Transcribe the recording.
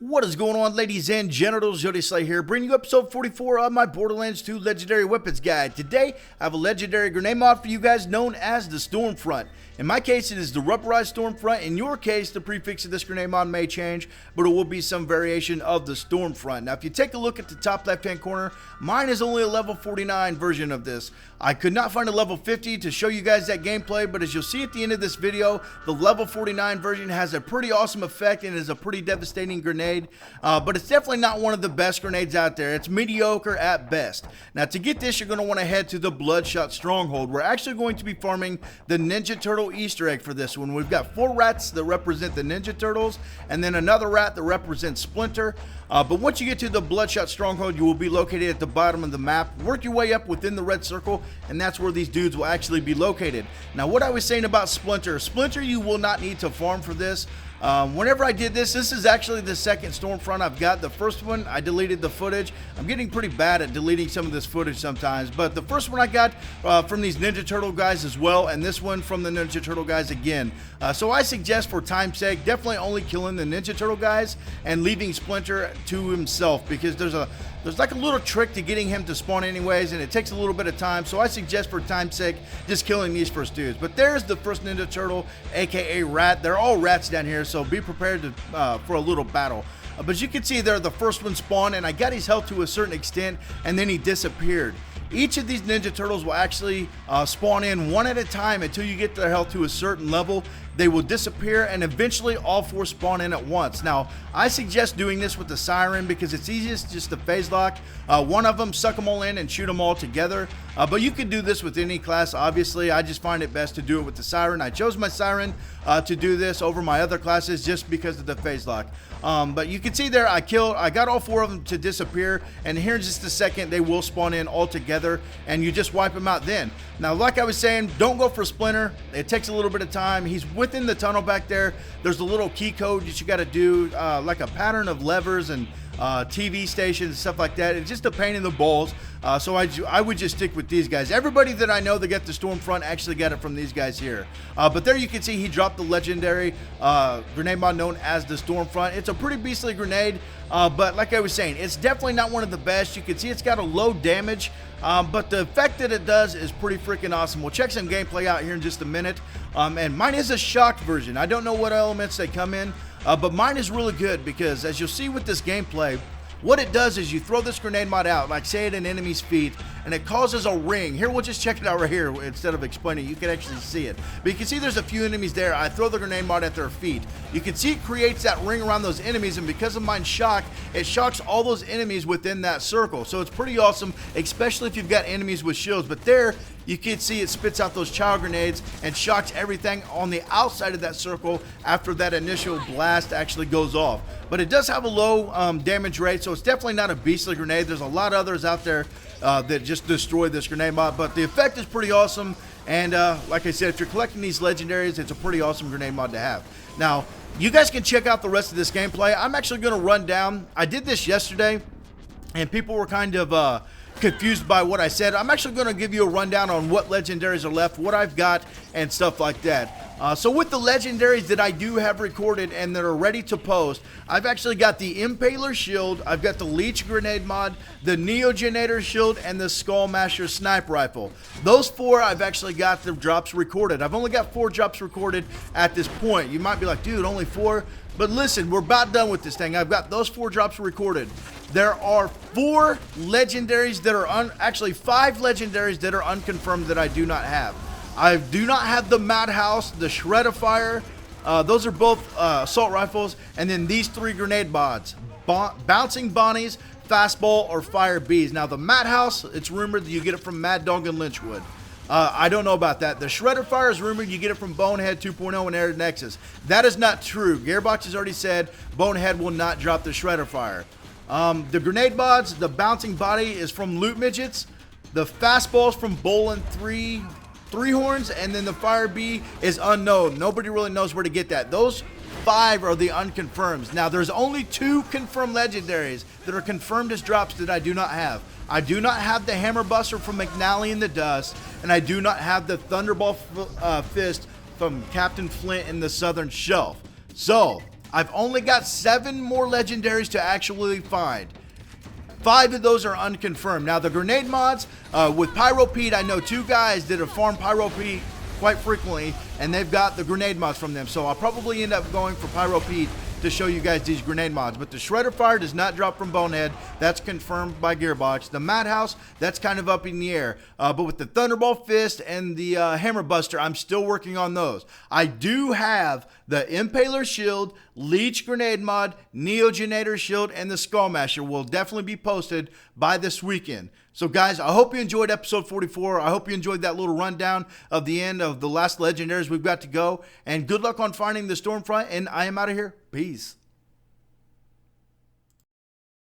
What is going on, ladies and genitals? YOTESLAYA here, bringing you episode 44 of my Borderlands 2 Legendary Weapons Guide. Today, I have a legendary grenade mod for you guys known as the Stormfront. In my case, it is the rubberized Stormfront. In your case, the prefix of this grenade mod may change, but it will be some variation of the Stormfront. Now, if you take a look at the top left-hand corner, mine is only a level 49 version of this. I could not find a level 50 to show you guys that gameplay, but as you'll see at the end of this video, the level 49 version has a pretty awesome effect and is a pretty devastating grenade. But it's definitely not one of the best grenades out there. It's mediocre at best. Now, to get this, you're going to want to head to the Bloodshot Stronghold. We're actually going to be farming the Ninja Turtle Easter egg for this one. We've got 4 rats that represent the Ninja Turtles, and then another rat that represents Splinter. But once you get to the Bloodshot Stronghold, you will be located at the bottom of the map. Work your way up within the red circle, and that's where these dudes will actually be located. Now, what I was saying about Splinter, you will not need to farm for this. Whenever I did this is actually the second Stormfront I've got. The first one, I deleted the footage. I'm getting pretty bad at deleting some of this footage sometimes, but the first one I got from these Ninja Turtle guys as well, and this one from the Ninja Turtle guys again. So I suggest, for time's sake, definitely only killing the Ninja Turtle guys and leaving Splinter to himself, because there's like a little trick to getting him to spawn anyways, and it takes a little bit of time. So I suggest, for time's sake, just killing these first dudes. But there's the first Ninja Turtle, aka Rat. They're all rats down here, so be prepared for a little battle. But as you can see there, the first one spawned, and I got his health to a certain extent, and then he disappeared. Each of these Ninja Turtles will actually spawn in one at a time until you get their health to a certain level. They will disappear, and eventually all 4 spawn in at once. Now, I suggest doing this with the Siren because it's easiest just to phase lock one of them, suck them all in, and shoot them all together. But you can do this with any class, obviously. I just find it best to do it with the Siren. I chose my Siren to do this over my other classes just because of the phase lock. But you can see there, I got all 4 of them to disappear, and here in just a second, they will spawn in all together, and you just wipe them out then. Now, like I was saying, don't go for Splinter. It takes a little bit of time. He's within the tunnel back there. There's a little key code that you got to do, like a pattern of levers and TV stations and stuff like that. It's just a pain in the balls. So I would just stick with these guys. Everybody that I know that got the Stormfront actually got it from these guys here. But there you can see he dropped the legendary grenade mod known as the Stormfront. It's a pretty beastly grenade, but like I was saying, it's definitely not one of the best. You can see it's got a low damage, but the effect that it does is pretty freaking awesome. We'll check some gameplay out here in just a minute. And mine is a shocked version. I don't know what elements they come in, but mine is really good because, as you'll see with this gameplay, what it does is you throw this grenade mod out, like say at an enemy's feet, and it causes a ring. Here, we'll just check it out right here instead of explaining. You can actually see it. But you can see there's a few enemies there. I throw the grenade mod at their feet. You can see it creates that ring around those enemies, and because of mine's shock, it shocks all those enemies within that circle. So it's pretty awesome, especially if you've got enemies with shields. But there, you can see it spits out those child grenades and shocks everything on the outside of that circle after that initial blast actually goes off. But it does have a low damage rate, so it's definitely not a beastly grenade. There's a lot of others out there that just destroy this grenade mod, but the effect is pretty awesome. And like I said, if you're collecting these legendaries, it's a pretty awesome grenade mod to have. Now, you guys can check out the rest of this gameplay. I'm actually going to run down. I did this yesterday, and people were kind of confused by what I said. I'm actually going to give you a rundown on what legendaries are left, what I've got, and stuff like that. So with the legendaries that I do have recorded and that are ready to post, I've actually got the Impaler Shield, I've got the Leech Grenade mod, the Neogenator Shield, and the Skullmasher Sniper Rifle. Those 4 I've actually got the drops recorded. I've only got 4 drops recorded at this point. You might be like, dude, only 4? But listen, we're about done with this thing. I've got those 4 drops recorded. There are 4 legendaries that are actually 5 legendaries that are unconfirmed that I do not have. I do not have the Madhouse, the Shred-a-Fire. Those are both assault rifles. And then these 3 grenade mods. Bouncing Bonnies, Fastball, or Fire Bees. Now, the Madhouse, it's rumored that you get it from Mad Dog and Lynchwood. I don't know about that. The Shred-a-Fire is rumored you get it from Bonehead 2.0 and Air Nexus. That is not true. Gearbox has already said Bonehead will not drop the Shred-a-Fire. The grenade mods, the Bouncing Body is from Loot Midgets. The Fastball is from Bolin 3 Horns, and then the Fire Bee is unknown. Nobody really knows where to get that. Those 5 are the unconfirmed. Now, there's only 2 confirmed legendaries that are confirmed as drops that I do not have. I do not have the Hammer Buster from McNally in the Dust, and I do not have the Thunderball Fist from Captain Flint in the Southern Shelf. So, I've only got 7 more legendaries to actually find. 5 of those are unconfirmed. Now the grenade mods, with Pyro Pete, I know 2 guys that have farmed Pyro Pete quite frequently, and they've got the grenade mods from them. So I'll probably end up going for Pyro Pete to show you guys these grenade mods. But the Shredder Fire does not drop from Bonehead. That's confirmed by Gearbox. The Madhouse, that's kind of up in the air. But with the Thunderbolt Fist and the Hammer Buster, I'm still working on those. I do have the Impaler Shield, Leech Grenade mod, Neogenator Shield, and the Skullmasher will definitely be posted by this weekend. So guys, I hope you enjoyed episode 44. I hope you enjoyed that little rundown of the end of the last legendaries we've got to go. And good luck on finding the Stormfront, and I am out of here. Peace.